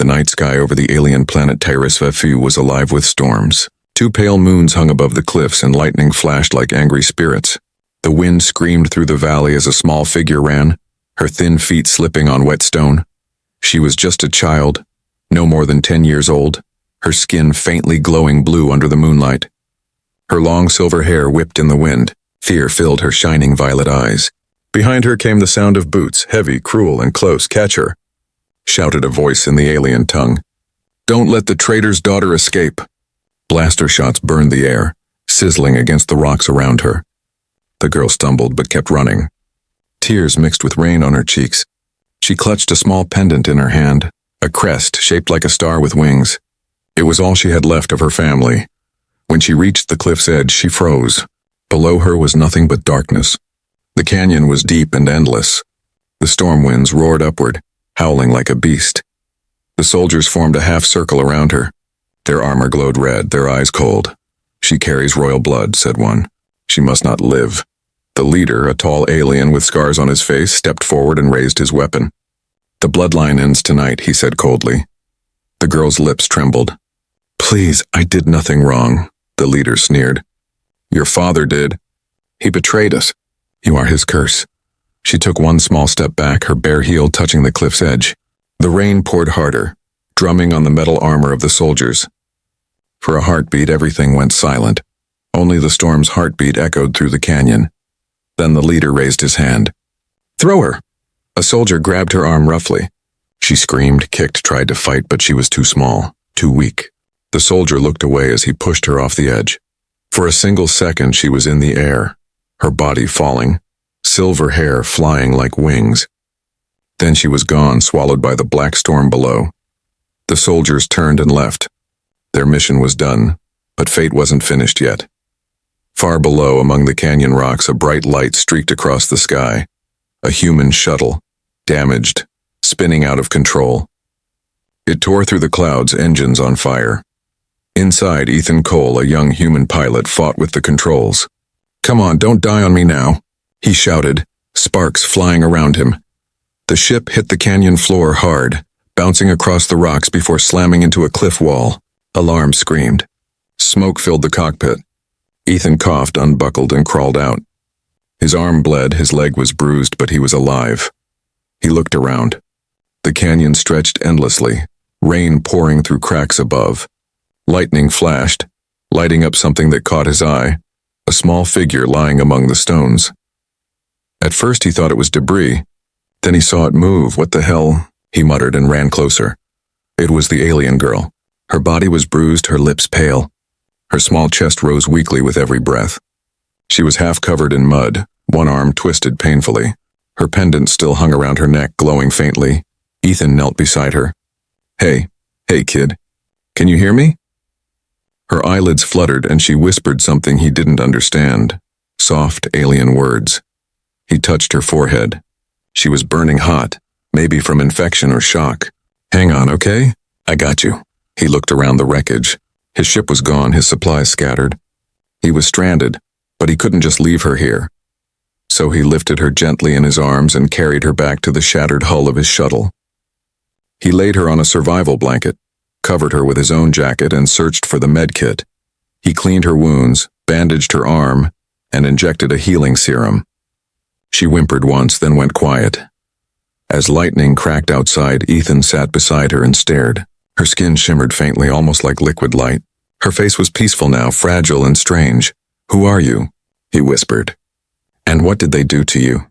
night sky over the alien planet HFY was alive with storms. Two pale moons hung above the cliffs and lightning flashed like angry spirits. The wind screamed through the valley as a small figure ran, her thin feet slipping on wet stone. She was just a child, no more than 10 years old, her skin faintly glowing blue under the moonlight. Her long silver hair whipped in the wind. Fear filled her shining violet eyes. Behind her came the sound of boots, heavy, cruel, and close. "Catch her," shouted a voice in the alien tongue. "Don't let the traitor's daughter escape." Blaster shots burned the air, sizzling against the rocks around her. The girl stumbled but kept running. Tears mixed with rain on her cheeks. She clutched a small pendant in her hand, a crest shaped like a star with wings. It was all she had left of her family. When she reached the cliff's edge, she froze. Below her was nothing but darkness. The canyon was deep and endless. The storm winds roared upward, howling like a beast. The soldiers formed a half circle around her. Their armor glowed red, their eyes cold. "She carries royal blood," said one. "She must not live." The leader, a tall alien with scars on his face, stepped forward and raised his weapon. "The bloodline ends tonight," he said coldly. The girl's lips trembled. "Please, I did nothing wrong," the leader sneered. "Your father did. He betrayed us. You are his curse." She took one small step back, her bare heel touching the cliff's edge. The rain poured harder, drumming on the metal armor of the soldiers. For a heartbeat, everything went silent. Only the storm's heartbeat echoed through the canyon. Then the leader raised his hand. "Throw her!" A soldier grabbed her arm roughly. She screamed, kicked, tried to fight, but she was too small, too weak. The soldier looked away as he pushed her off the edge. For a single second, she was in the air, her body falling, silver hair flying like wings. Then she was gone, swallowed by the black storm below. The soldiers turned and left. Their mission was done, but fate wasn't finished yet. Far below, among the canyon rocks, a bright light streaked across the sky. A human shuttle, damaged, spinning out of control. It tore through the clouds, engines on fire. Inside, Ethan Cole, a young human pilot, fought with the controls. "Come on, don't die on me now," he shouted, sparks flying around him. The ship hit the canyon floor hard, bouncing across the rocks before slamming into a cliff wall. Alarm screamed. Smoke filled the cockpit. Ethan coughed, unbuckled, and crawled out. His arm bled, his leg was bruised, but he was alive. He looked around. The canyon stretched endlessly, rain pouring through cracks above. Lightning flashed, lighting up something that caught his eye, a small figure lying among the stones. At first he thought it was debris. Then he saw it move. "What the hell?" he muttered and ran closer. It was the alien girl. Her body was bruised, her lips pale. Her small chest rose weakly with every breath. She was half covered in mud, one arm twisted painfully. Her pendant still hung around her neck, glowing faintly. Ethan knelt beside her. Hey, kid. Can you hear me?" Her eyelids fluttered and she whispered something he didn't understand. Soft, alien words. He touched her forehead. She was burning hot, maybe from infection or shock. "Hang on, okay? I got you." He looked around the wreckage. His ship was gone, his supplies scattered. He was stranded, but he couldn't just leave her here. So he lifted her gently in his arms and carried her back to the shattered hull of his shuttle. He laid her on a survival blanket, covered her with his own jacket, and searched for the med kit. He cleaned her wounds, bandaged her arm, and injected a healing serum. She whimpered once, then went quiet. As lightning cracked outside, Ethan sat beside her and stared. Her skin shimmered faintly, almost like liquid light. Her face was peaceful now, fragile and strange. "Who are you?" he whispered. "And what did they do to you?"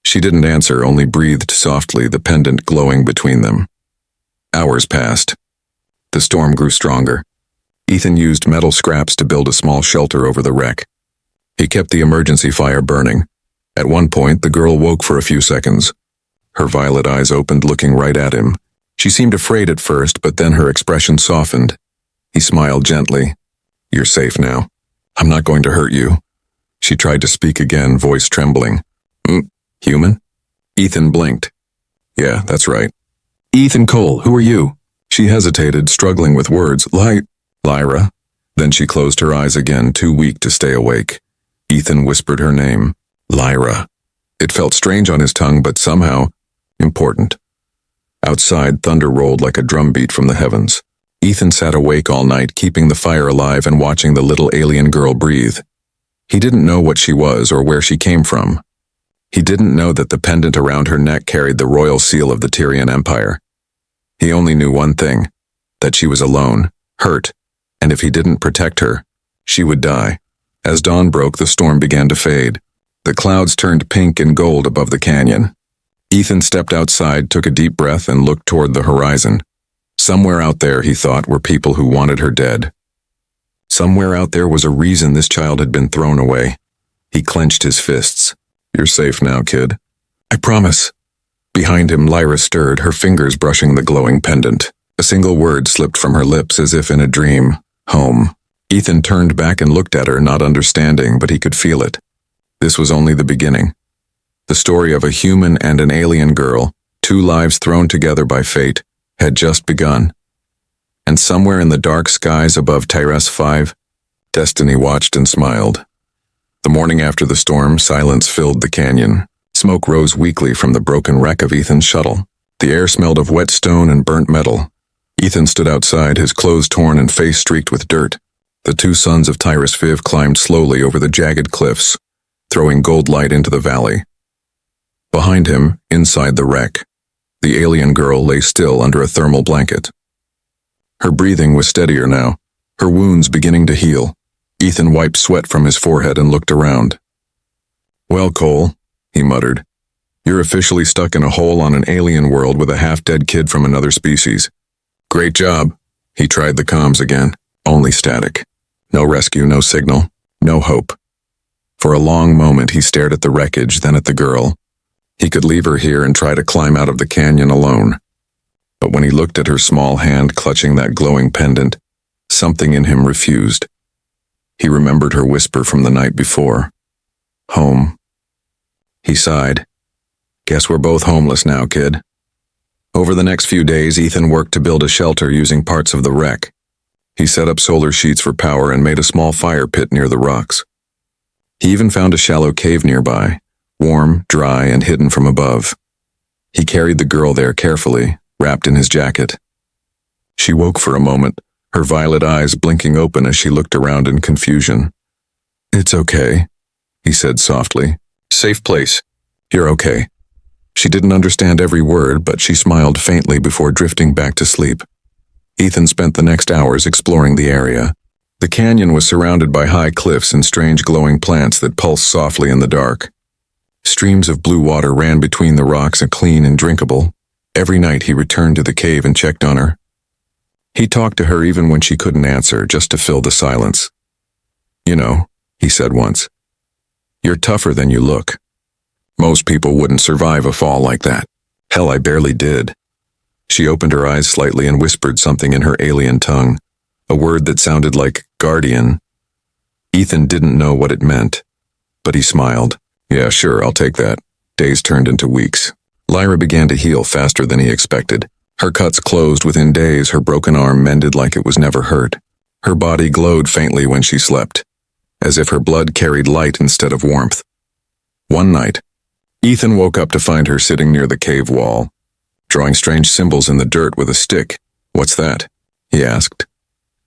She didn't answer, only breathed softly, the pendant glowing between them. Hours passed. The storm grew stronger. Ethan used metal scraps to build a small shelter over the wreck. He kept the emergency fire burning. At one point, the girl woke for a few seconds. Her violet eyes opened, looking right at him. She seemed afraid at first, but then her expression softened. He smiled gently. "You're safe now. I'm not going to hurt you." She tried to speak again, voice trembling. Human?" Ethan blinked. "Yeah, that's right." "Ethan Cole, who are you?" She hesitated, struggling with words. Lyra." Then she closed her eyes again, too weak to stay awake. Ethan whispered her name. Lyra. It felt strange on his tongue, but somehow important. Outside, thunder rolled like a drumbeat from the heavens. Ethan sat awake all night, keeping the fire alive and watching the little alien girl breathe. He didn't know what she was or where she came from. He didn't know that the pendant around her neck carried the royal seal of the Tyrian Empire. He only knew one thing, that she was alone, hurt, and if he didn't protect her, she would die. As dawn broke, the storm began to fade. The clouds turned pink and gold above the canyon. Ethan stepped outside, took a deep breath, and looked toward the horizon. Somewhere out there, he thought, were people who wanted her dead. Somewhere out there was a reason this child had been thrown away. He clenched his fists. "You're safe now, kid. I promise." Behind him, Lyra stirred, her fingers brushing the glowing pendant. A single word slipped from her lips as if in a dream. Home. Ethan turned back and looked at her, not understanding, but he could feel it. This was only the beginning. The story of a human and an alien girl, two lives thrown together by fate, had just begun. And somewhere in the dark skies above Tyres 5, Destiny watched and smiled. The morning after the storm, silence filled the canyon. Smoke rose weakly from the broken wreck of Ethan's shuttle. The air smelled of wet stone and burnt metal. Ethan stood outside, his clothes torn and face streaked with dirt. The two sons of Tyres 5 climbed slowly over the jagged cliffs, throwing gold light into the valley. Behind him, inside the wreck, the alien girl lay still under a thermal blanket. Her breathing was steadier now, her wounds beginning to heal. Ethan wiped sweat from his forehead and looked around. "Well, Cole," he muttered, "you're officially stuck in a hole on an alien world with a half-dead kid from another species. Great job." He tried the comms again. Only static. No rescue, no signal, no hope. For a long moment he stared at the wreckage, then at the girl. He could leave her here and try to climb out of the canyon alone. But when he looked at her small hand clutching that glowing pendant, something in him refused. He remembered her whisper from the night before. Home. He sighed. "Guess we're both homeless now, kid." Over the next few days, Ethan worked to build a shelter using parts of the wreck. He set up solar sheets for power and made a small fire pit near the rocks. He even found a shallow cave nearby, warm, dry, and hidden from above. He carried the girl there carefully, wrapped in his jacket. She woke for a moment, her violet eyes blinking open as she looked around in confusion. "It's okay," he said softly. "Safe place. You're okay." She didn't understand every word, but she smiled faintly before drifting back to sleep. Ethan spent the next hours exploring the area. The canyon was surrounded by high cliffs and strange glowing plants that pulsed softly in the dark. Streams of blue water ran between the rocks, clean and drinkable. Every night he returned to the cave and checked on her. He talked to her even when she couldn't answer, just to fill the silence. "You know," he said once, "you're tougher than you look. Most people wouldn't survive a fall like that. Hell, I barely did." She opened her eyes slightly and whispered something in her alien tongue, a word that sounded like guardian. Ethan didn't know what it meant, but he smiled. "Yeah, sure, I'll take that." Days turned into weeks. Lyra began to heal faster than he expected. Her cuts closed within days, her broken arm mended like it was never hurt. Her body glowed faintly when she slept, as if her blood carried light instead of warmth. One night, Ethan woke up to find her sitting near the cave wall, drawing strange symbols in the dirt with a stick. "What's that?" he asked.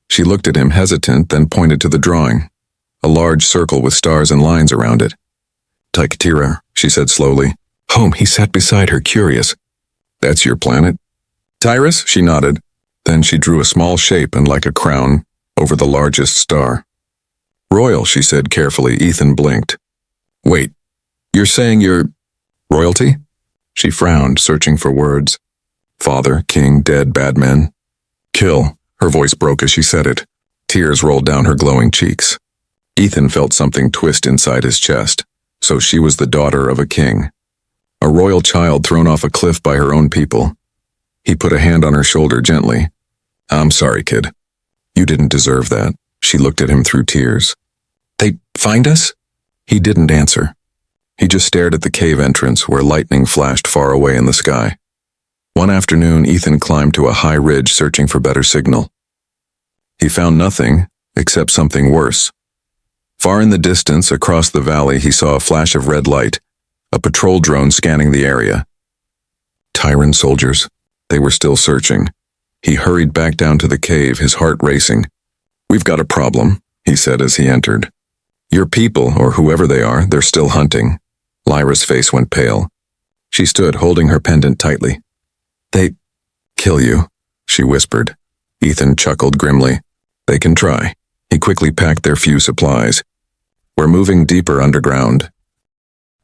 She looked at him, hesitant, then pointed to the drawing, a large circle with stars and lines around it. "Tykatira," she said slowly. "Home," he sat beside her, curious. "That's your planet?" "Tyrus," she nodded. Then she drew a small shape and like a crown over the largest star. "Royal," she said carefully. Ethan blinked. "Wait, you're saying you're royalty?" She frowned, searching for words. "Father, king, dead, bad men." "Kill," her voice broke as she said it. Tears rolled down her glowing cheeks. Ethan felt something twist inside his chest. So she was the daughter of a king. A royal child thrown off a cliff by her own people. He put a hand on her shoulder gently. "I'm sorry, kid. You didn't deserve that." She looked at him through tears. "They find us?" He didn't answer. He just stared at the cave entrance where lightning flashed far away in the sky. One afternoon, Ethan climbed to a high ridge searching for better signal. He found nothing, except something worse. Far in the distance, across the valley, he saw a flash of red light, a patrol drone scanning the area. "Tyrant soldiers," They were still searching. He hurried back down to the cave, his heart racing. "We've got a problem," he said as he entered. "Your people, or whoever they are, they're still hunting." Lyra's face went pale. She stood, holding her pendant tightly. "They kill you," she whispered. Ethan chuckled grimly. "They can try." He quickly packed their few supplies. "We're moving deeper underground.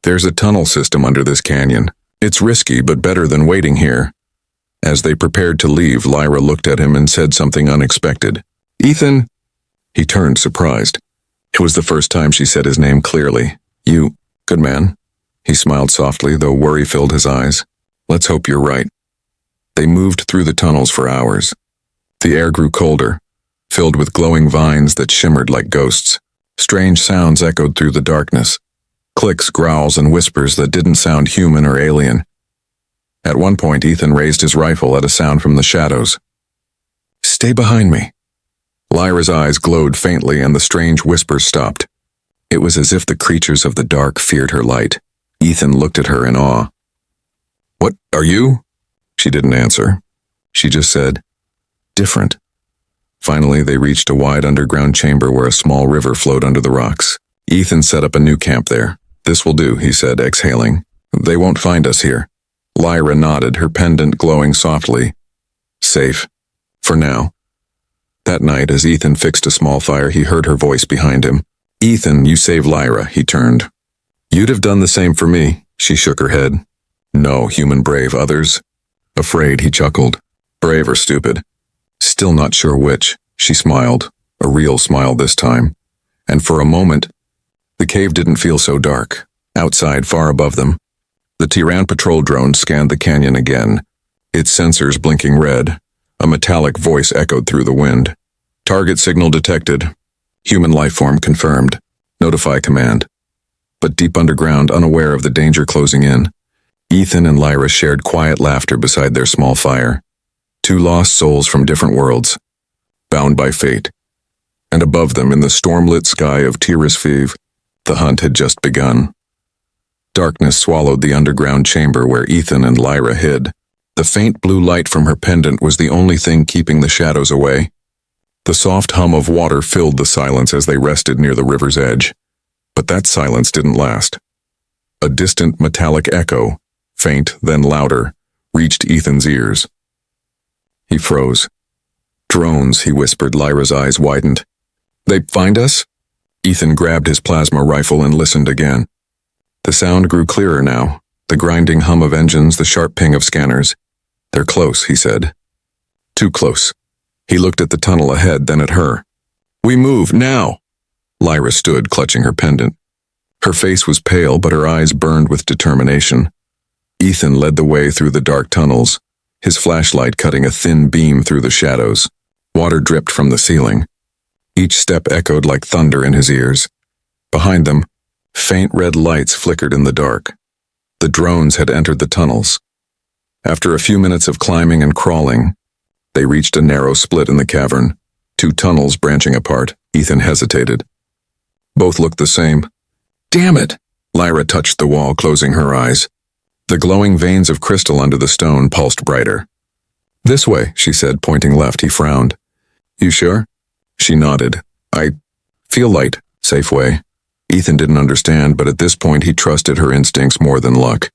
There's a tunnel system under this canyon. It's risky, but better than waiting here." As they prepared to leave, Lyra looked at him and said something unexpected. "Ethan!" He turned, surprised. It was the first time she said his name clearly. "You, good man." He smiled softly, though worry filled his eyes. "Let's hope you're right." They moved through the tunnels for hours. The air grew colder, filled with glowing vines that shimmered like ghosts. Strange sounds echoed through the darkness. Clicks, growls, and whispers that didn't sound human or alien. At one point, Ethan raised his rifle at a sound from the shadows. "Stay behind me." Lyra's eyes glowed faintly and the strange whispers stopped. It was as if the creatures of the dark feared her light. Ethan looked at her in awe. "What are you?" She didn't answer. She just said, "Different." Finally, they reached a wide underground chamber where a small river flowed under the rocks. Ethan set up a new camp there. "This will do," he said, exhaling. "They won't find us here." Lyra nodded, her pendant glowing softly. "Safe. For now." That night, as Ethan fixed a small fire, he heard her voice behind him. "Ethan, you saved Lyra." He turned. "You'd have done the same for me." She shook her head. "No, human brave. Others?" "Afraid," he chuckled. "Brave or stupid?" "Still not sure which." She smiled, a real smile this time. And for a moment, the cave didn't feel so dark. Outside, far above them, the Tyran patrol drone scanned the canyon again, its sensors blinking red. A metallic voice echoed through the wind. "Target signal detected. Human life form confirmed. Notify command." But deep underground, unaware of the danger closing in, Ethan and Lyra shared quiet laughter beside their small fire. Two lost souls from different worlds, bound by fate. And above them, in the storm-lit sky of Tirisviv, the hunt had just begun. Darkness swallowed the underground chamber where Ethan and Lyra hid. The faint blue light from her pendant was the only thing keeping the shadows away. The soft hum of water filled the silence as they rested near the river's edge. But that silence didn't last. A distant metallic echo, faint then louder, reached Ethan's ears. He froze. "Drones," he whispered. Lyra's eyes widened. "They find us?" Ethan grabbed his plasma rifle and listened again. The sound grew clearer now, the grinding hum of engines, the sharp ping of scanners. "They're close," he said. "Too close." He looked at the tunnel ahead, then at her. "We move, now!" Lyra stood, clutching her pendant. Her face was pale, but her eyes burned with determination. Ethan led the way through the dark tunnels, his flashlight cutting a thin beam through the shadows. Water dripped from the ceiling. Each step echoed like thunder in his ears. Behind them, faint red lights flickered in the dark. The drones had entered the tunnels. After a few minutes of climbing and crawling, they reached a narrow split in the cavern, two tunnels branching apart. Ethan hesitated. Both looked the same. "Damn it!" Lyra touched the wall, closing her eyes. The glowing veins of crystal under the stone pulsed brighter. "This way," she said, pointing left. He frowned. "You sure?" She nodded. "I feel light. Safe way." Ethan didn't understand, but at this point he trusted her instincts more than luck.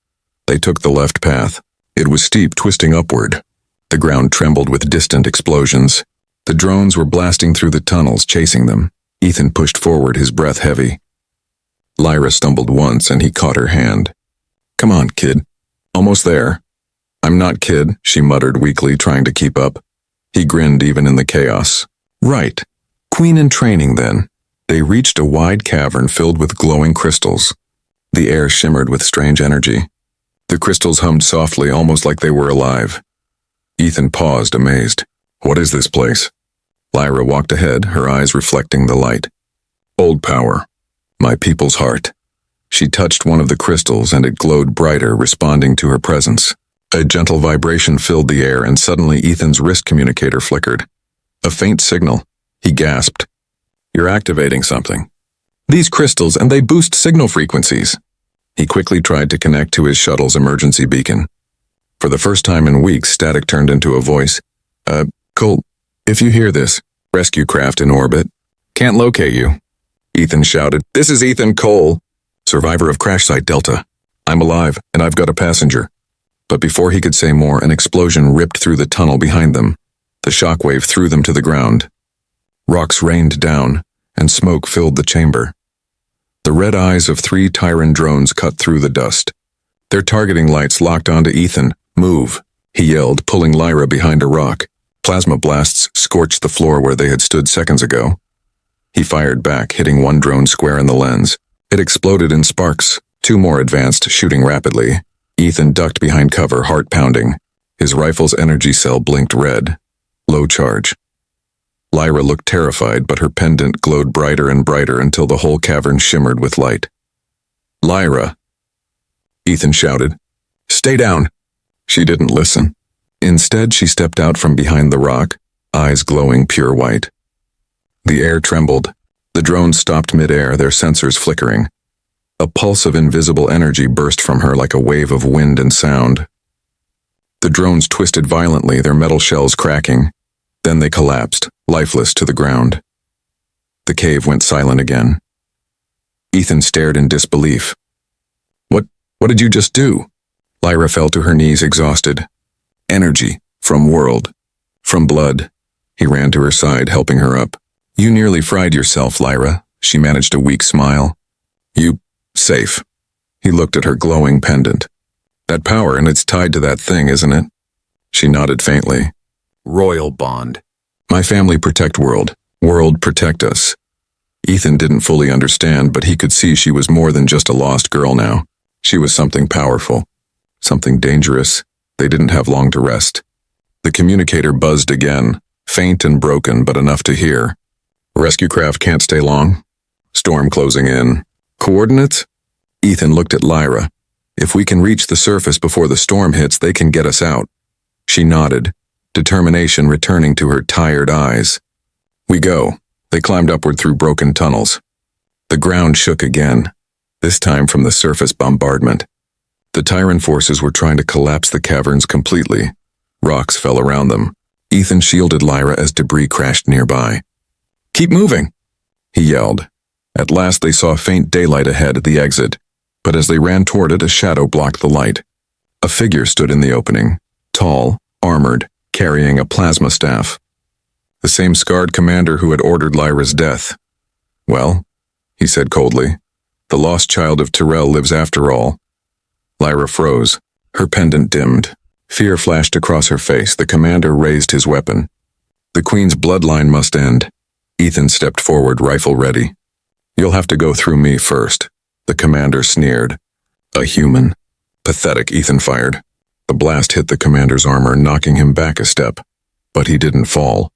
They took the left path. It was steep, twisting upward. The ground trembled with distant explosions. The drones were blasting through the tunnels, chasing them. Ethan pushed forward, his breath heavy. Lyra stumbled once, and he caught her hand. "Come on, kid. Almost there." "I'm not, kid," she muttered weakly, trying to keep up. He grinned even in the chaos. "Right. Queen in training, then." They reached a wide cavern filled with glowing crystals. The air shimmered with strange energy. The crystals hummed softly, almost like they were alive. Ethan paused, amazed. "What is this place?" Lyra walked ahead, her eyes reflecting the light. "Old power. My people's heart." She touched one of the crystals and it glowed brighter, responding to her presence. A gentle vibration filled the air and suddenly Ethan's wrist communicator flickered. A faint signal. He gasped. "You're activating something." "These crystals, and they boost signal frequencies." He quickly tried to connect to his shuttle's emergency beacon. For the first time in weeks, static turned into a voice. Colt, if you hear this, rescue craft in orbit. Can't locate you. Ethan shouted, "This is Ethan Cole, survivor of crash site Delta. I'm alive, and I've got a passenger." But before he could say more, an explosion ripped through the tunnel behind them. The shockwave threw them to the ground. Rocks rained down, and smoke filled the chamber. The red eyes of 3 Tyran drones cut through the dust. Their targeting lights locked onto Ethan. "Move," he yelled, pulling Lyra behind a rock. Plasma blasts scorched the floor where they had stood seconds ago. He fired back, hitting one drone square in the lens. It exploded in sparks. 2 more advanced, shooting rapidly. Ethan ducked behind cover, heart pounding. His rifle's energy cell blinked red. Low charge. Lyra looked terrified, but her pendant glowed brighter and brighter until the whole cavern shimmered with light. "Lyra!" Ethan shouted. "Stay down!" She didn't listen. Instead, she stepped out from behind the rock, eyes glowing pure white. The air trembled. The drones stopped mid-air, their sensors flickering. A pulse of invisible energy burst from her like a wave of wind and sound. The drones twisted violently, their metal shells cracking. Then they collapsed, lifeless, to the ground. The cave went silent again. Ethan stared in disbelief. What did you just do?" Lyra fell to her knees, exhausted. "Energy. From world. From blood." He ran to her side, helping her up. "You nearly fried yourself, Lyra." She managed a weak smile. "You... safe." He looked at her glowing pendant. "That power, and it's tied to that thing, isn't it?" She nodded faintly. "Royal bond. My family protect world. World protect us." Ethan didn't fully understand, but he could see she was more than just a lost girl now. She was something powerful. Something dangerous. They didn't have long to rest. The communicator buzzed again, faint and broken, but enough to hear. "Rescue craft can't stay long. Storm closing in. Coordinates?" Ethan looked at Lyra. "If we can reach the surface before the storm hits, they can get us out." She nodded, determination returning to her tired eyes. "We go." They climbed upward through broken tunnels. The ground shook again, this time from the surface bombardment. The Tyran forces were trying to collapse the caverns completely. Rocks fell around them. Ethan shielded Lyra as debris crashed nearby. "Keep moving," he yelled. At last they saw faint daylight ahead at the exit, but as they ran toward it, a shadow blocked the light. A figure stood in the opening, tall, armored, carrying a plasma staff. The same scarred commander who had ordered Lyra's death. "Well," he said coldly, "the lost child of Tyrell lives after all." Lyra froze. Her pendant dimmed. Fear flashed across her face. The commander raised his weapon. "The Queen's bloodline must end." Ethan stepped forward, rifle ready. "You'll have to go through me first," the commander sneered. "A human." Pathetic, Ethan fired. The blast hit the commander's armor, knocking him back a step. But he didn't fall.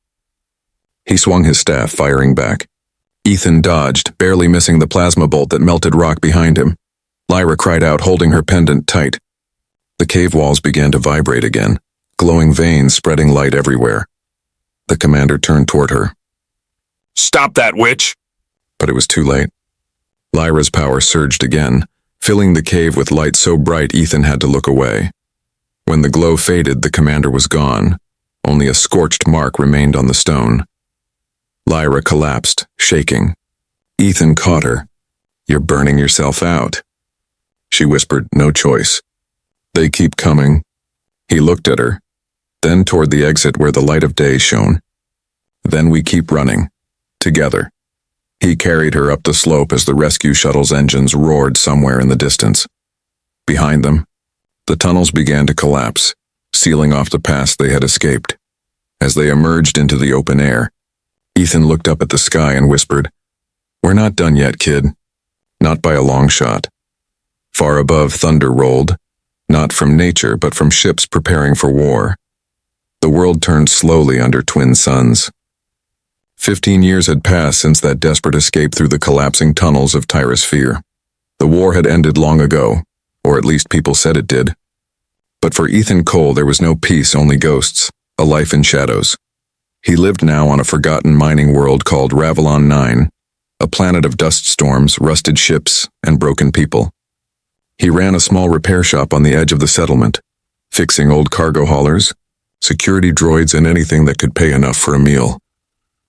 He swung his staff, firing back. Ethan dodged, barely missing the plasma bolt that melted rock behind him. Lyra cried out, holding her pendant tight. The cave walls began to vibrate again, glowing veins spreading light everywhere. The commander turned toward her. "Stop that, witch!" But it was too late. Lyra's power surged again, filling the cave with light so bright Ethan had to look away. When the glow faded, the commander was gone. Only a scorched mark remained on the stone. Lyra collapsed, shaking. Ethan caught her. "You're burning yourself out." She whispered, "No choice." "They keep coming." He looked at her, then toward the exit where the light of day shone. "Then we keep running. Together." He carried her up the slope as the rescue shuttle's engines roared somewhere in the distance. Behind them, the tunnels began to collapse, sealing off the paths they had escaped. As they emerged into the open air, Ethan looked up at the sky and whispered, "We're not done yet, kid. Not by a long shot." Far above, thunder rolled, not from nature but from ships preparing for war. The world turned slowly under twin suns. 15 years had passed since that desperate escape through the collapsing tunnels of Tyrosphere. The war had ended long ago, or at least people said it did. But for Ethan Cole there was no peace, only ghosts, a life in shadows. He lived now on a forgotten mining world called Ravelon 9, a planet of dust storms, rusted ships, and broken people. He ran a small repair shop on the edge of the settlement, fixing old cargo haulers, security droids, and anything that could pay enough for a meal.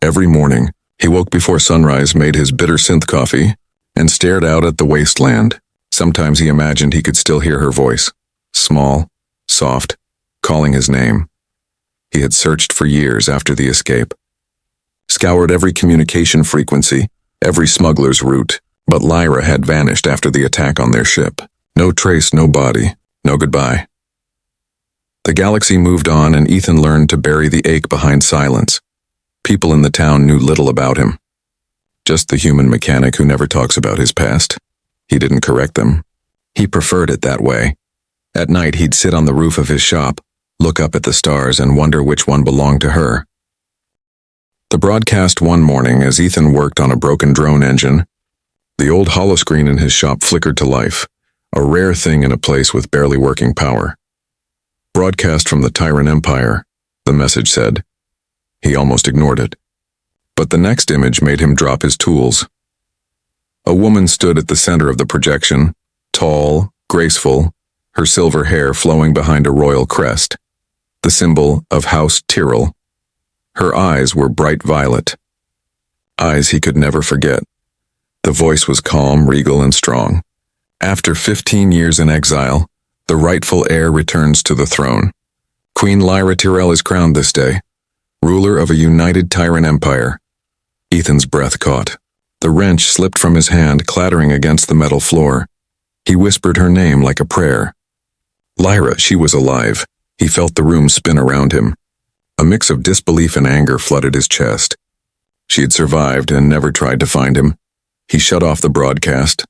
Every morning, he woke before sunrise, made his bitter synth coffee, and stared out at the wasteland. Sometimes he imagined he could still hear her voice, small, soft, calling his name. He had searched for years after the escape, scoured every communication frequency, every smuggler's route, but Lyra had vanished after the attack on their ship. No trace, no body, no goodbye. The galaxy moved on, and Ethan learned to bury the ache behind silence. People in the town knew little about him. Just the human mechanic who never talks about his past. He didn't correct them. He preferred it that way. At night, he'd sit on the roof of his shop, look up at the stars, and wonder which one belonged to her. The broadcast one morning as Ethan worked on a broken drone engine. The old holoscreen in his shop flickered to life, a rare thing in a place with barely working power. Broadcast from the Tyrant Empire, the message said. He almost ignored it. But the next image made him drop his tools. A woman stood at the center of the projection, tall, graceful, her silver hair flowing behind a royal crest, the symbol of House Tyrrell. Her eyes were bright violet. Eyes he could never forget. The voice was calm, regal, and strong. After 15 years in exile, the rightful heir returns to the throne. Queen Lyra Tyrrell is crowned this day, ruler of a united Tyrant Empire. Ethan's breath caught. The wrench slipped from his hand, clattering against the metal floor. He whispered her name like a prayer. Lyra, she was alive. He felt the room spin around him. A mix of disbelief and anger flooded his chest. She had survived and never tried to find him. He shut off the broadcast,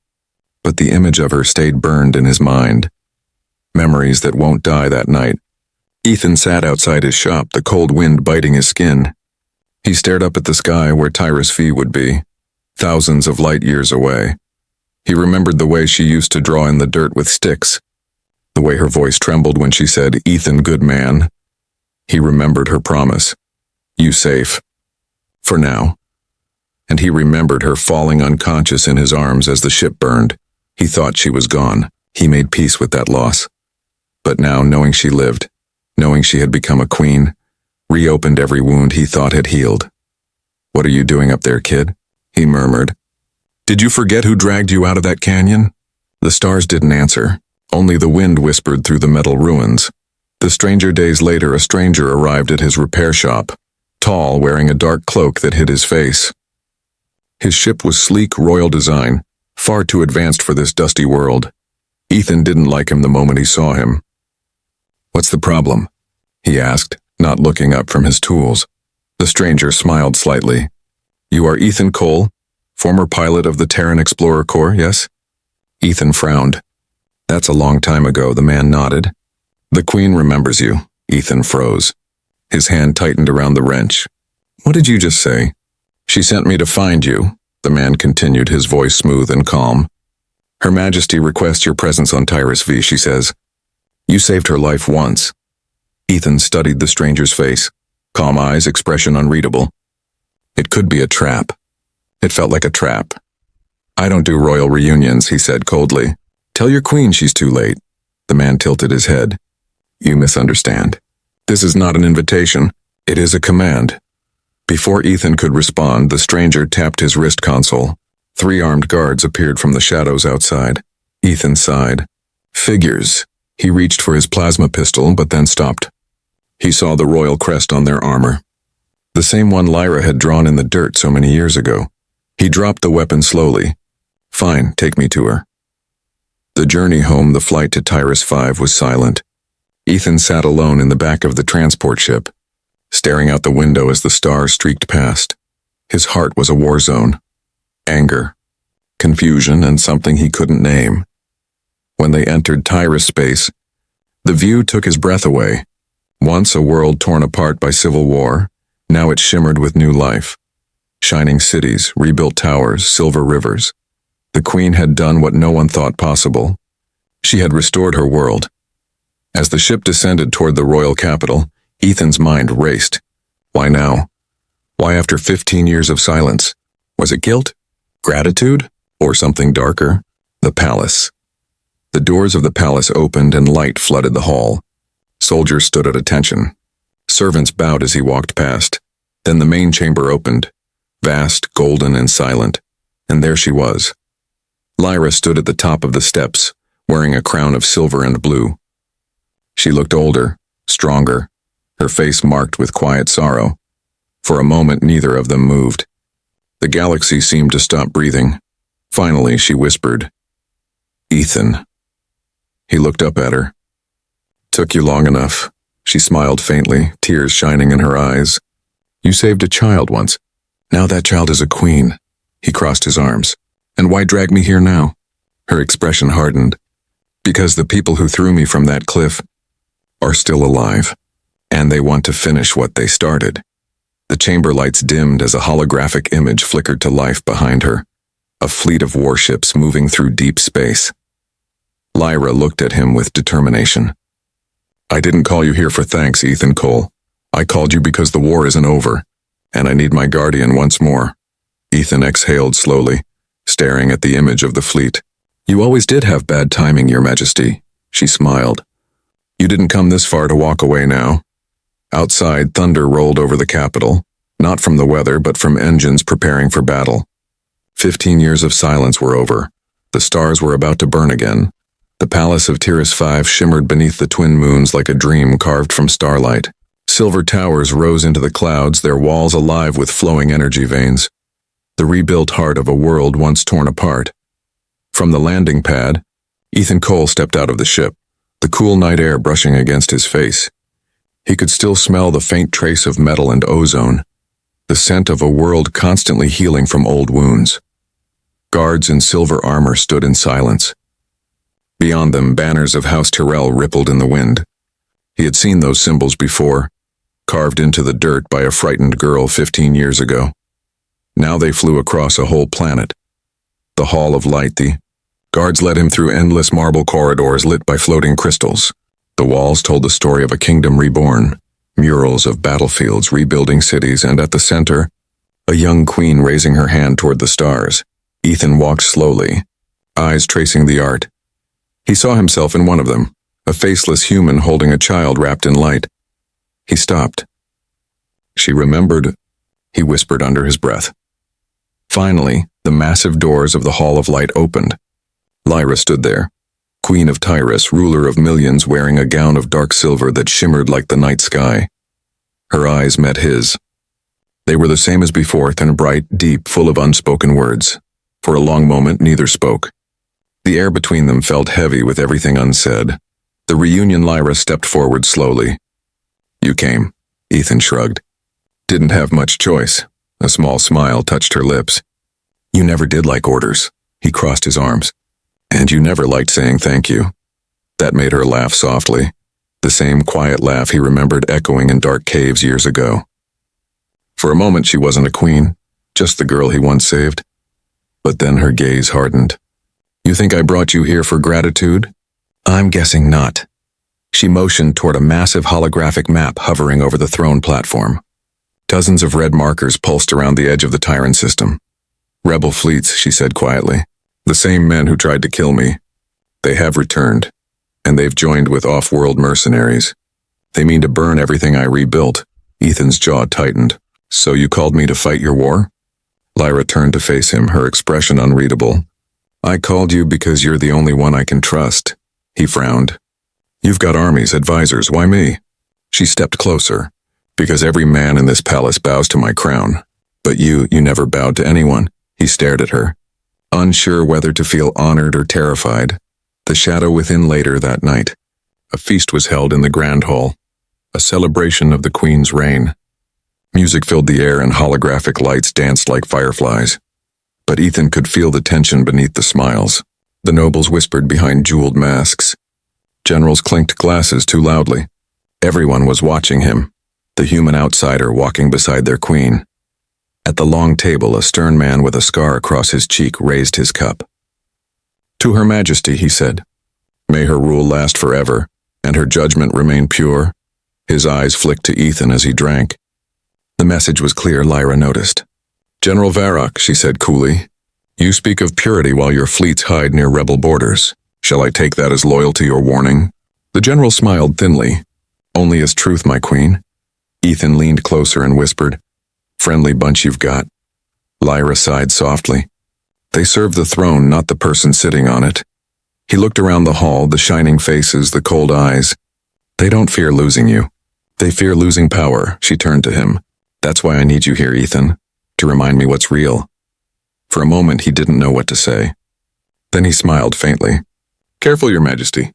but the image of her stayed burned in his mind. Memories that won't die that night. Ethan sat outside his shop, the cold wind biting his skin. He stared up at the sky where Tyrus Fee would be, thousands of light years away. He remembered the way she used to draw in the dirt with sticks, the way her voice trembled when she said, "Ethan, good man." He remembered her promise, "You safe. For now." And he remembered her falling unconscious in his arms as the ship burned. He thought she was gone. He made peace with that loss. But now, knowing she lived, knowing she had become a queen, reopened every wound he thought had healed. "What are you doing up there, kid?" he murmured. "Did you forget who dragged you out of that canyon?" The stars didn't answer. Only the wind whispered through the metal ruins. The stranger days later, a stranger arrived at his repair shop, tall, wearing a dark cloak that hid his face. His ship was sleek, royal design, far too advanced for this dusty world. Ethan didn't like him the moment he saw him. "What's the problem?" he asked, not looking up from his tools. The stranger smiled slightly. "You are Ethan Cole, former pilot of the Terran Explorer Corps, yes?" Ethan frowned. "That's a long time ago," the man nodded. "The Queen remembers you." Ethan froze. His hand tightened around the wrench. "What did you just say?" "She sent me to find you," the man continued, his voice smooth and calm. "Her Majesty requests your presence on Tyrus V, she says. You saved her life once." Ethan studied the stranger's face, calm eyes, expression unreadable. It could be a trap. It felt like a trap. "I don't do royal reunions," he said coldly. "Tell your queen she's too late." The man tilted his head. "You misunderstand. This is not an invitation. It is a command." Before Ethan could respond, the stranger tapped his wrist console. 3 armed guards appeared from the shadows outside. Ethan sighed. Figures. He reached for his plasma pistol, but then stopped. He saw the royal crest on their armor. The same one Lyra had drawn in the dirt so many years ago. He dropped the weapon slowly. "Fine, take me to her." The journey home, the flight to Tyrus V, was silent. Ethan sat alone in the back of the transport ship, staring out the window as the stars streaked past. His heart was a war zone. Anger, confusion, and something he couldn't name. When they entered Tyrus space, the view took his breath away. Once a world torn apart by civil war, now it shimmered with new life. Shining cities, rebuilt towers, silver rivers. The Queen had done what no one thought possible. She had restored her world. As the ship descended toward the royal capital, Ethan's mind raced. Why now? Why after 15 years of silence? Was it guilt? Gratitude? Or something darker? The palace. The doors of the palace opened and light flooded the hall. Soldiers stood at attention. Servants bowed as he walked past. Then the main chamber opened, vast, golden, and silent, and there she was. Lyra stood at the top of the steps, wearing a crown of silver and blue. She looked older, stronger, her face marked with quiet sorrow. For a moment, neither of them moved. The galaxy seemed to stop breathing. Finally, she whispered, "Ethan." He looked up at her. "Took you long enough." She smiled faintly, tears shining in her eyes. "You saved a child once. Now that child is a queen." He crossed his arms. "And why drag me here now?" Her expression hardened. "Because the people who threw me from that cliff are still alive, and they want to finish what they started." The chamber lights dimmed as a holographic image flickered to life behind her, a fleet of warships moving through deep space. Lyra looked at him with determination. "I didn't call you here for thanks, Ethan Cole. I called you because the war isn't over, and I need my guardian once more." Ethan exhaled slowly, staring at the image of the fleet. "You always did have bad timing, Your Majesty," she smiled. "You didn't come this far to walk away now." Outside, thunder rolled over the capital, not from the weather but from engines preparing for battle. 15 years of silence were over. The stars were about to burn again. The palace of Tiras V shimmered beneath the twin moons like a dream carved from starlight. Silver towers rose into the clouds, their walls alive with flowing energy veins. The rebuilt heart of a world once torn apart. From the landing pad, Ethan Cole stepped out of the ship, the cool night air brushing against his face. He could still smell the faint trace of metal and ozone, the scent of a world constantly healing from old wounds. Guards in silver armor stood in silence. Beyond them, banners of House Tyrell rippled in the wind. He had seen those symbols before, carved into the dirt by a frightened girl 15 years ago. Now they flew across a whole planet. The Hall of Light, the guards led him through endless marble corridors lit by floating crystals. The walls told the story of a kingdom reborn, murals of battlefields rebuilding cities, and at the center, a young queen raising her hand toward the stars. Ethan walked slowly, eyes tracing the art. He saw himself in one of them, a faceless human holding a child wrapped in light. He stopped. "She remembered," he whispered under his breath. Finally, the massive doors of the Hall of Light opened. Lyra stood there, Queen of Tyrus, ruler of millions, wearing a gown of dark silver that shimmered like the night sky. Her eyes met his. They were the same as before, thin, bright, deep, full of unspoken words. For a long moment, neither spoke. The air between them felt heavy with everything unsaid. The reunion. Lyra stepped forward slowly. "You came," Ethan shrugged. "Didn't have much choice." A small smile touched her lips. "You never did like orders." He crossed his arms. "And you never liked saying thank you." That made her laugh softly, the same quiet laugh he remembered echoing in dark caves years ago. For a moment she wasn't a queen, just the girl he once saved. But then her gaze hardened. "You think I brought you here for gratitude?" "I'm guessing not." She motioned toward a massive holographic map hovering over the throne platform. Dozens of red markers pulsed around the edge of the Tyrant system. "Rebel fleets," she said quietly. "The same men who tried to kill me. They have returned, and they've joined with off-world mercenaries. They mean to burn everything I rebuilt." Ethan's jaw tightened. "So you called me to fight your war?" Lyra turned to face him, her expression unreadable. "I called you because you're the only one I can trust." He frowned. "You've got armies, advisors, why me?" She stepped closer. "Because every man in this palace bows to my crown. But you never bowed to anyone." He stared at her, unsure whether to feel honored or terrified. The shadow within. Later that night, a feast was held in the Grand Hall, a celebration of the Queen's reign. Music filled the air and holographic lights danced like fireflies. But Ethan could feel the tension beneath the smiles. The nobles whispered behind jeweled masks. Generals clinked glasses too loudly. Everyone was watching him, the human outsider walking beside their queen. At the long table, a stern man with a scar across his cheek raised his cup. "To Her Majesty," he said. "May her rule last forever, and her judgment remain pure." His eyes flicked to Ethan as he drank. The message was clear, Lyra noticed. "General Varrock," she said coolly, "you speak of purity while your fleets hide near rebel borders. Shall I take that as loyalty or warning?" The general smiled thinly. Only as truth, my queen. Ethan leaned closer and whispered, "Friendly bunch you've got." Lyra sighed softly. They serve the throne, not the person sitting on it. He looked around the hall, the shining faces, the cold eyes. They don't fear losing you. They fear losing power. She turned to him. That's why I need you here, Ethan, to remind me what's real. For a moment, he didn't know what to say. Then he smiled faintly. Careful, Your Majesty.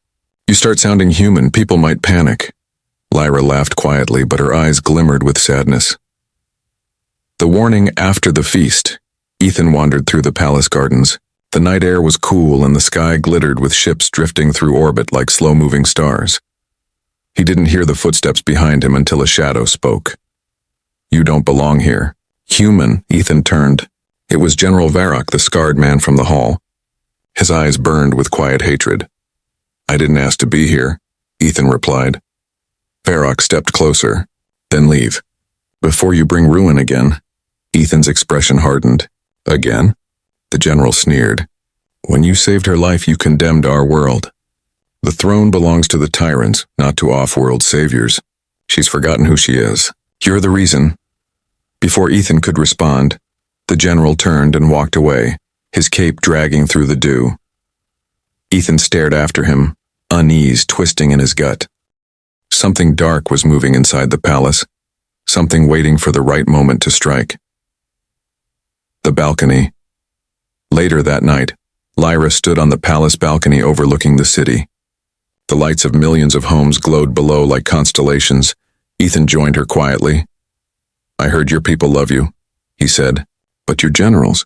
You start sounding human, people might panic. Lyra laughed quietly, but her eyes glimmered with sadness. The morning after the feast, Ethan wandered through the palace gardens. The night air was cool and the sky glittered with ships drifting through orbit like slow-moving stars. He didn't hear the footsteps behind him until a shadow spoke. You don't belong here. Human, Ethan turned. It was General Varrock, the scarred man from the hall. His eyes burned with quiet hatred. I didn't ask to be here, Ethan replied. Varrock stepped closer. Then leave. Before you bring ruin again. Ethan's expression hardened. Again? The general sneered. When you saved her life, you condemned our world. The throne belongs to the tyrants, not to off-world saviors. She's forgotten who she is. You're the reason. Before Ethan could respond, the general turned and walked away, his cape dragging through the dew. Ethan stared after him, unease twisting in his gut. Something dark was moving inside the palace, something waiting for the right moment to strike. The balcony. Later that night, Lyra stood on the palace balcony overlooking the city. The lights of millions of homes glowed below like constellations. Ethan joined her quietly. I heard your people love you, he said. But your generals?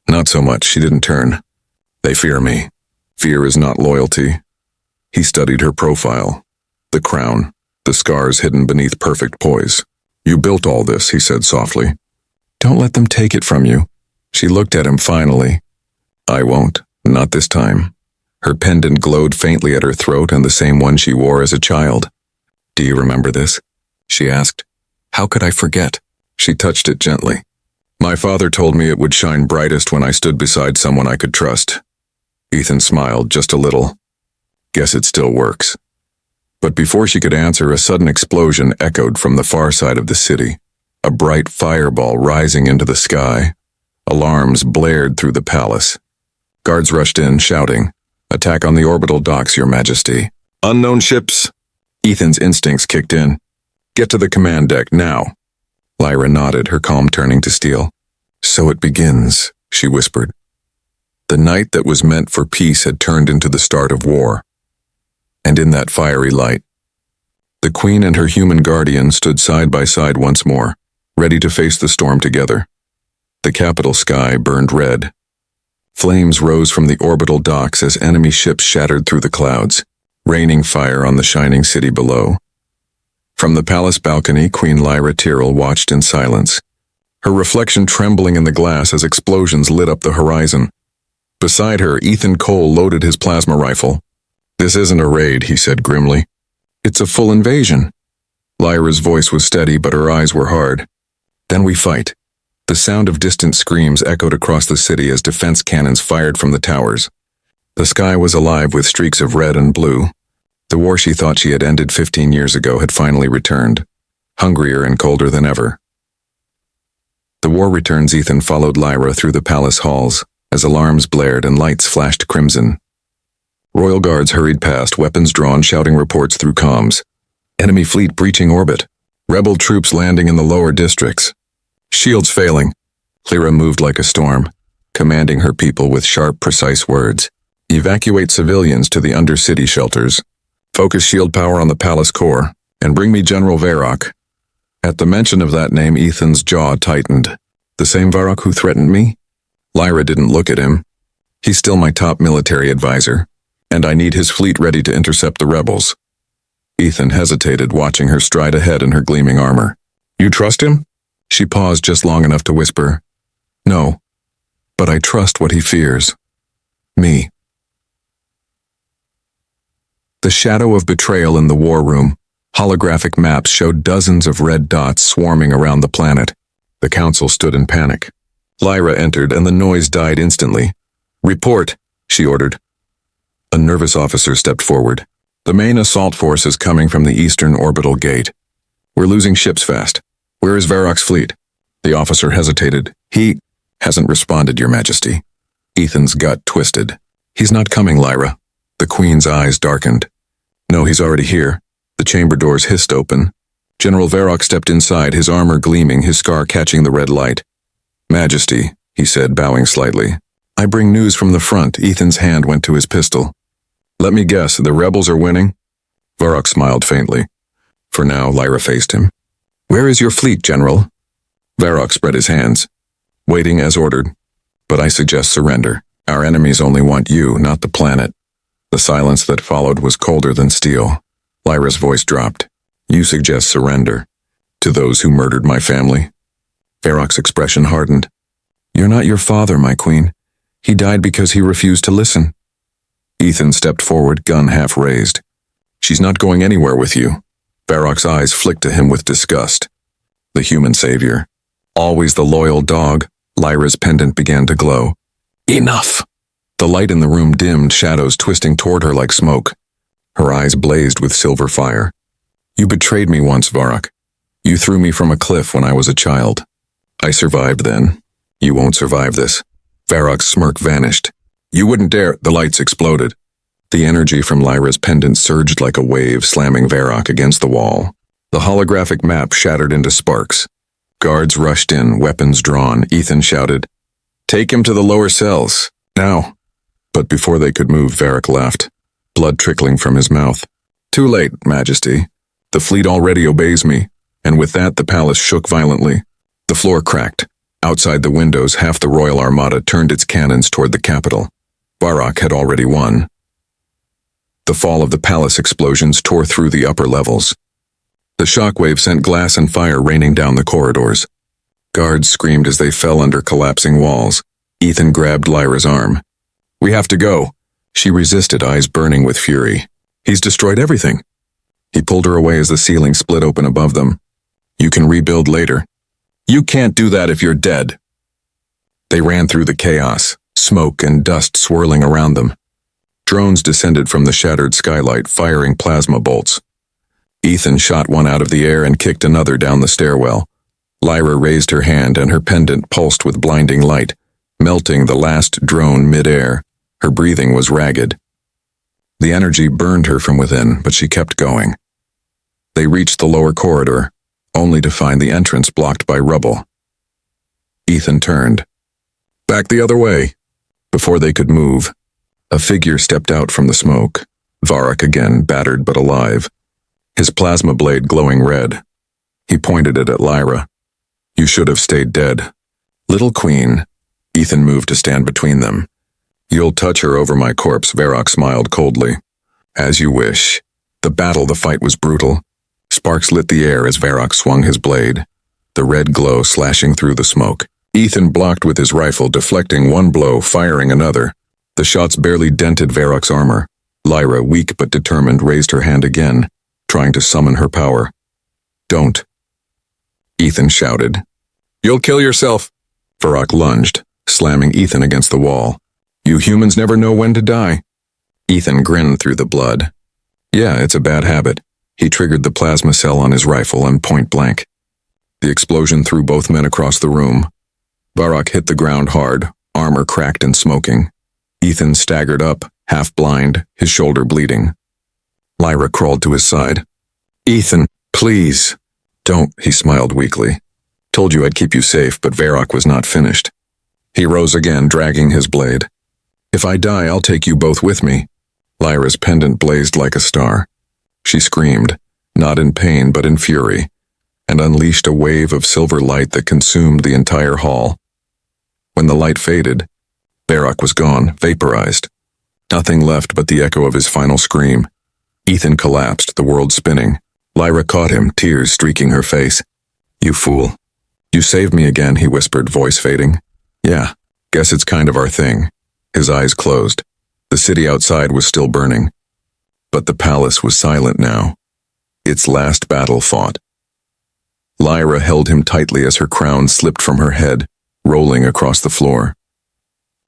Not so much, she didn't turn. They fear me. Fear is not loyalty. He studied her profile. The crown, the scars hidden beneath perfect poise. You built all this, he said softly. Don't let them take it from you. She looked at him finally. I won't, not this time. Her pendant glowed faintly at her throat and the same one she wore as a child. Do you remember this? She asked. How could I forget? She touched it gently. My father told me it would shine brightest when I stood beside someone I could trust. Ethan smiled just a little. Guess it still works. But before she could answer, a sudden explosion echoed from the far side of the city, a bright fireball rising into the sky. Alarms blared through the palace. Guards rushed in, shouting, Attack on the orbital docks, Your Majesty. Unknown ships. Ethan's instincts kicked in. Get to the command deck, now. Lyra nodded, her calm turning to steel. So it begins, she whispered. The night that was meant for peace had turned into the start of war. And in that fiery light, the Queen and her human guardian stood side by side once more, ready to face the storm together. The capital sky burned red. Flames rose from the orbital docks as enemy ships shattered through the clouds, raining fire on the shining city below. From the palace balcony, Queen Lyra Tyrrell watched in silence, her reflection trembling in the glass as explosions lit up the horizon. Beside her, Ethan Cole loaded his plasma rifle. This isn't a raid, he said grimly. It's a full invasion. Lyra's voice was steady, but her eyes were hard. Then we fight. The sound of distant screams echoed across the city as defense cannons fired from the towers. The sky was alive with streaks of red and blue. The war she thought she had ended 15 years ago had finally returned, hungrier and colder than ever. The war returns. Ethan followed Lyra through the palace halls as alarms blared and lights flashed crimson. Royal guards hurried past, weapons drawn, shouting reports through comms. Enemy fleet breaching orbit. Rebel troops landing in the lower districts. Shields failing. Lyra moved like a storm, commanding her people with sharp, precise words. Evacuate civilians to the undercity shelters. Focus shield power on the palace core, and bring me General Varrock. At the mention of that name, Ethan's jaw tightened. The same Varrock who threatened me? Lyra didn't look at him. He's still my top military advisor, and I need his fleet ready to intercept the rebels. Ethan hesitated, watching her stride ahead in her gleaming armor. You trust him? She paused just long enough to whisper, No, but I trust what he fears. Me. The shadow of betrayal in the war room. Holographic maps showed dozens of red dots swarming around the planet. The council stood in panic. Lyra entered, and the noise died instantly. Report, she ordered. A nervous officer stepped forward. The main assault force is coming from the eastern orbital gate. We're losing ships fast. Where is Varrock's fleet? The officer hesitated. He hasn't responded, Your Majesty. Ethan's gut twisted. He's not coming, Lyra. The Queen's eyes darkened. No, he's already here. The chamber doors hissed open. General Varrock stepped inside, his armor gleaming, his scar catching the red light. Majesty, he said, bowing slightly. I bring news from the front. Ethan's hand went to his pistol. Let me guess, the rebels are winning? Varrock smiled faintly. For now, Lyra faced him. Where is your fleet, General? Varrock spread his hands. Waiting as ordered. But I suggest surrender. Our enemies only want you, not the planet. The silence that followed was colder than steel. Lyra's voice dropped. You suggest surrender. To those who murdered my family? Varrock's expression hardened. You're not your father, my queen. He died because he refused to listen. Ethan stepped forward, gun half raised. She's not going anywhere with you. Varrock's eyes flicked to him with disgust. The human savior. Always the loyal dog. Lyra's pendant began to glow. Enough! The light in the room dimmed, shadows twisting toward her like smoke. Her eyes blazed with silver fire. You betrayed me once, Varrock. You threw me from a cliff when I was a child. I survived then. You won't survive this. Varrock's smirk vanished. You wouldn't dare. The lights exploded. The energy from Lyra's pendant surged like a wave, slamming Varrock against the wall. The holographic map shattered into sparks. Guards rushed in, weapons drawn. Ethan shouted, Take him to the lower cells, now. But before they could move, Varrock laughed, blood trickling from his mouth. Too late, Majesty. The fleet already obeys me. And with that, the palace shook violently. The floor cracked. Outside the windows, half the Royal Armada turned its cannons toward the capital. Varrock had already won. The fall of the palace explosions tore through the upper levels. The shockwave sent glass and fire raining down the corridors. Guards screamed as they fell under collapsing walls. Ethan grabbed Lyra's arm. We have to go. She resisted, eyes burning with fury. He's destroyed everything. He pulled her away as the ceiling split open above them. You can rebuild later. You can't do that if you're dead. They ran through the chaos, smoke and dust swirling around them. Drones descended from the shattered skylight, firing plasma bolts. Ethan shot one out of the air and kicked another down the stairwell. Lyra raised her hand and her pendant pulsed with blinding light, melting the last drone mid-air. Her breathing was ragged. The energy burned her from within, but she kept going. They reached the lower corridor, only to find the entrance blocked by rubble. Ethan turned. Back the other way. Before they could move, a figure stepped out from the smoke. Varrock again, battered but alive. His plasma blade glowing red. He pointed it at Lyra. You should have stayed dead. Little queen. Ethan moved to stand between them. You'll touch her over my corpse, Varrock smiled coldly. As you wish. The fight was brutal. Sparks lit the air as Varrock swung his blade, the red glow slashing through the smoke. Ethan blocked with his rifle, deflecting one blow, firing another. The shots barely dented Varrock's armor. Lyra, weak but determined, raised her hand again, trying to summon her power. Don't. Ethan shouted. You'll kill yourself. Varrock lunged, slamming Ethan against the wall. You humans never know when to die. Ethan grinned through the blood. Yeah, it's a bad habit. He triggered the plasma cell on his rifle and point blank. The explosion threw both men across the room. Varrock hit the ground hard, armor cracked and smoking. Ethan staggered up, half blind, his shoulder bleeding. Lyra crawled to his side. Ethan, please. Don't, he smiled weakly. Told you I'd keep you safe, but Varrock was not finished. He rose again, dragging his blade. If I die, I'll take you both with me. Lyra's pendant blazed like a star. She screamed, not in pain but in fury, and unleashed a wave of silver light that consumed the entire hall. When the light faded, Varrock was gone, vaporized. Nothing left but the echo of his final scream. Ethan collapsed, the world spinning. Lyra caught him, tears streaking her face. You fool. You saved me again, he whispered, voice fading. Yeah, guess it's kind of our thing. His eyes closed. The city outside was still burning. But the palace was silent now. Its last battle fought. Lyra held him tightly as her crown slipped from her head, rolling across the floor.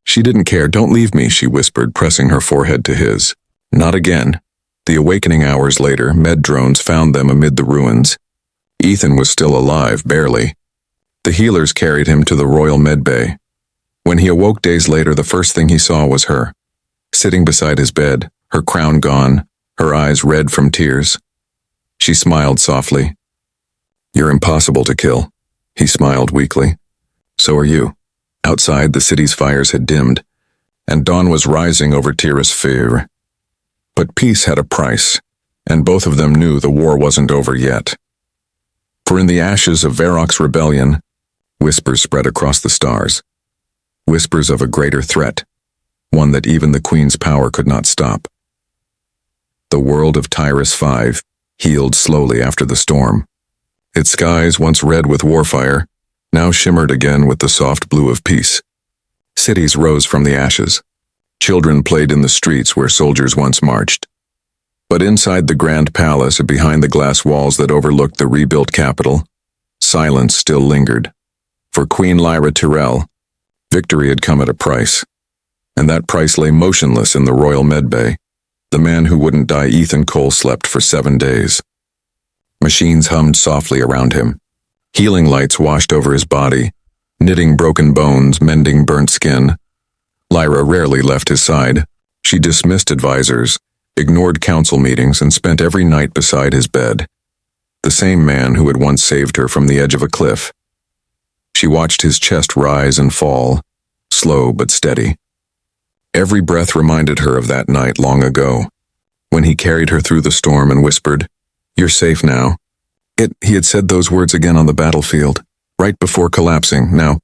She didn't care. Don't leave me, she whispered, pressing her forehead to his. Not again. The awakening hours later, med drones found them amid the ruins. Ethan was still alive, barely. The healers carried him to the Royal Med Bay. When he awoke days later, the first thing he saw was her, sitting beside his bed, her crown gone, her eyes red from tears. She smiled softly. "You're impossible to kill," he smiled weakly. "So are you." Outside, the city's fires had dimmed, and dawn was rising over HFY. But peace had a price, and both of them knew the war wasn't over yet. For in the ashes of Varrock's rebellion, whispers spread across the stars. Whispers of a greater threat, one that even the Queen's power could not stop. The world of HFY healed slowly after the storm. Its skies, once red with warfire, now shimmered again with the soft blue of peace. Cities rose from the ashes. Children played in the streets where soldiers once marched. But inside the grand palace and behind the glass walls that overlooked the rebuilt capital, silence still lingered. For Queen Lyra Tyrell, victory had come at a price, and that price lay motionless in the Royal Med Bay. The man who wouldn't die, Ethan Cole, slept for 7 days. Machines hummed softly around him. Healing lights washed over his body, knitting broken bones, mending burnt skin. Lyra rarely left his side. She dismissed advisors, ignored council meetings, and spent every night beside his bed. The same man who had once saved her from the edge of a cliff. She watched his chest rise and fall, slow but steady. Every breath reminded her of that night long ago, when he carried her through the storm and whispered, "You're safe now." He had said those words again on the battlefield, right before collapsing. Now,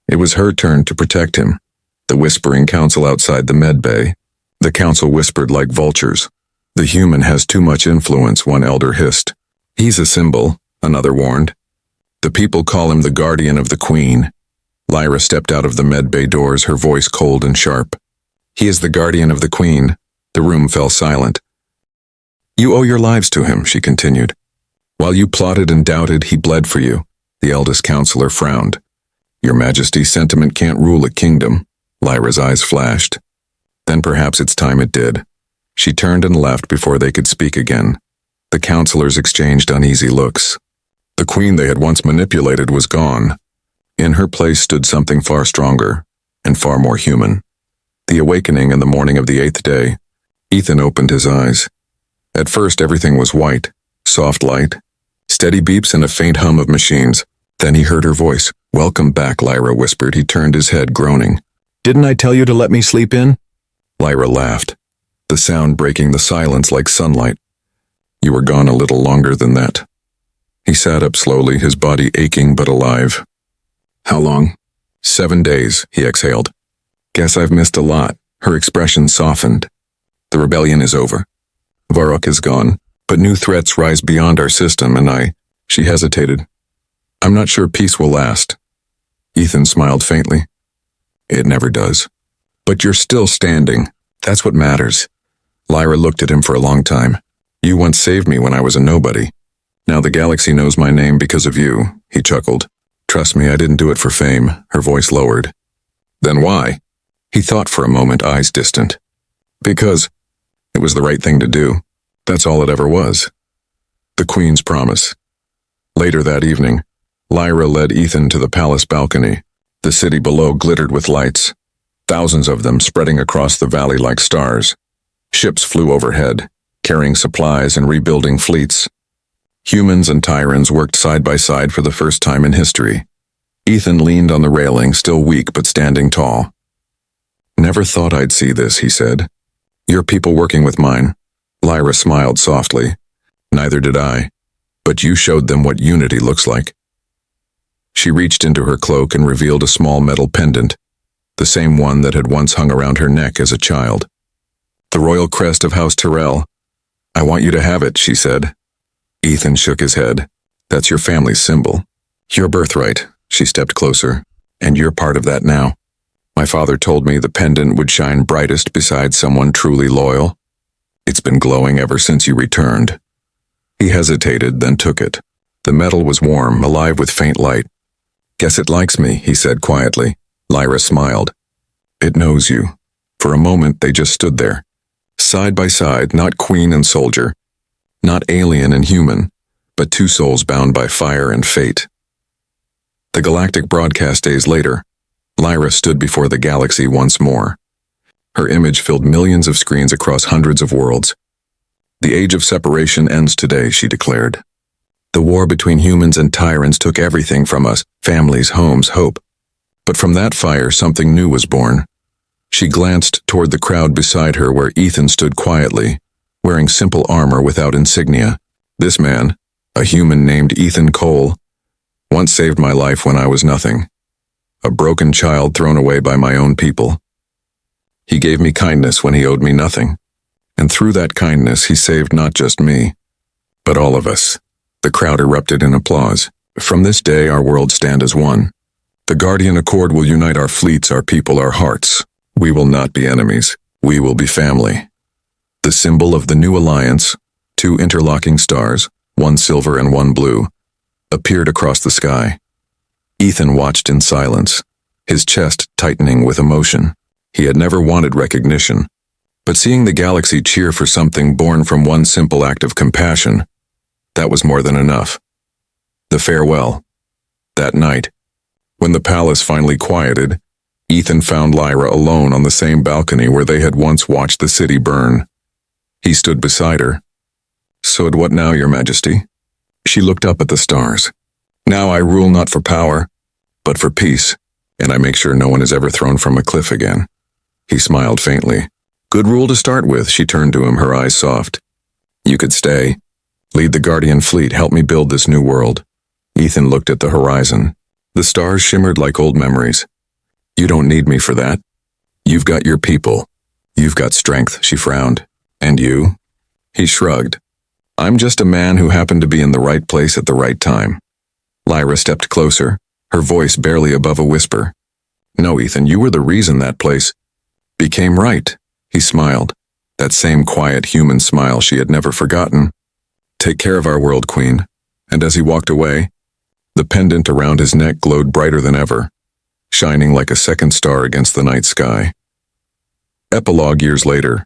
it was her turn to protect him. The whispering council outside the med bay. The council whispered like vultures. "The human has too much influence," one elder hissed. "He's a symbol," another warned. "The people call him the guardian of the Queen." Lyra stepped out of the med bay doors, her voice cold and sharp. "He is the guardian of the Queen." The room fell silent. "You owe your lives to him," she continued. "While you plotted and doubted, he bled for you." The eldest counselor frowned. "Your Majesty's sentiment can't rule a kingdom." Lyra's eyes flashed. Then perhaps it's time it did. She turned and left before they could speak again. The counselors exchanged uneasy looks. The Queen they had once manipulated was gone. In her place stood something far stronger and far more human. The awakening in the morning of the 8th day. Ethan opened his eyes. At first everything was white, soft light, steady beeps and a faint hum of machines. Then he heard her voice. "Welcome back," Lyra whispered. He turned his head, groaning. "Didn't I tell you to let me sleep in?" Lyra laughed, the sound breaking the silence like sunlight. "You were gone a little longer than that." He sat up slowly, his body aching but alive. "How long?" 7 days, he exhaled. "Guess I've missed a lot." Her expression softened. "The rebellion is over. Varrock is gone, but new threats rise beyond our system, and She hesitated. "I'm not sure peace will last." Ethan smiled faintly. "It never does. But you're still standing. That's what matters." Lyra looked at him for a long time. "You once saved me when I was a nobody. Now the galaxy knows my name because of you," he chuckled. "Trust me, I didn't do it for fame." Her voice lowered. "Then why?" He thought for a moment, eyes distant. "Because it was the right thing to do. That's all it ever was." The Queen's promise. Later that evening, Lyra led Ethan to the palace balcony. The city below glittered with lights, thousands of them spreading across the valley like stars. Ships flew overhead, carrying supplies and rebuilding fleets. Humans and Tyrans worked side by side for the first time in history. Ethan leaned on the railing, still weak but standing tall. "Never thought I'd see this," he said. "Your people working with mine." Lyra smiled softly. "Neither did I. But you showed them what unity looks like." She reached into her cloak and revealed a small metal pendant, the same one that had once hung around her neck as a child. "The royal crest of House Tyrell. I want you to have it," she said. Ethan shook his head. "That's your family's symbol. Your birthright." She stepped closer. "And you're part of that now. My father told me the pendant would shine brightest beside someone truly loyal. It's been glowing ever since you returned." He hesitated, then took it. The metal was warm, alive with faint light. "Guess it likes me," he said quietly. Lyra smiled. "It knows you." For a moment they just stood there, Side by side, not queen and soldier, not alien and human, but two souls bound by fire and fate. The galactic broadcast days later, Lyra stood before the galaxy once more. Her image filled millions of screens across hundreds of worlds. The age of separation ends today, she declared. The war between humans and tyrants took everything from us, families, homes, hope. But from that fire, something new was born. She glanced toward the crowd beside her where Ethan stood quietly, wearing simple armor without insignia. This man, a human named Ethan Cole, once saved my life when I was nothing. A broken child thrown away by my own people. He gave me kindness when he owed me nothing. And through that kindness, he saved not just me, but all of us. The crowd erupted in applause. From this day, our worlds stand as one. The Guardian Accord will unite our fleets, our people, our hearts. We will not be enemies. We will be family. The symbol of the new alliance, two interlocking stars, one silver and one blue, appeared across the sky. Ethan watched in silence, his chest tightening with emotion. He had never wanted recognition, but seeing the galaxy cheer for something born from one simple act of compassion, that was more than enough. The farewell. That night, when the palace finally quieted, Ethan found Lyra alone on the same balcony where they had once watched the city burn. He stood beside her. "So what now, Your Majesty?" She looked up at the stars. "Now I rule not for power, but for peace, and I make sure no one is ever thrown from a cliff again." He smiled faintly. "Good rule to start with," she turned to him, her eyes soft. "You could stay. Lead the Guardian fleet, help me build this new world." Ethan looked at the horizon. The stars shimmered like old memories. "You don't need me for that. You've got your people. You've got strength," she frowned. "And you?" He shrugged. "I'm just a man who happened to be in the right place at the right time." Lyra stepped closer, her voice barely above a whisper. "No, Ethan, you were the reason that place became right." He smiled, that same quiet human smile she had never forgotten. "Take care of our world, Queen." And as he walked away, the pendant around his neck glowed brighter than ever, shining like a second star against the night sky. Epilogue years later.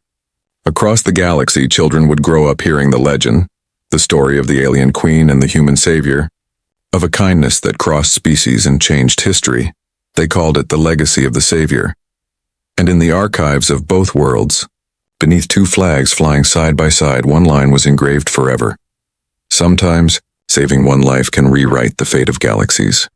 Across the galaxy, children would grow up hearing the legend, the story of the alien queen and the human savior, of a kindness that crossed species and changed history. They called it the legacy of the savior. And in the archives of both worlds, beneath two flags flying side by side, one line was engraved forever. Sometimes, saving one life can rewrite the fate of galaxies.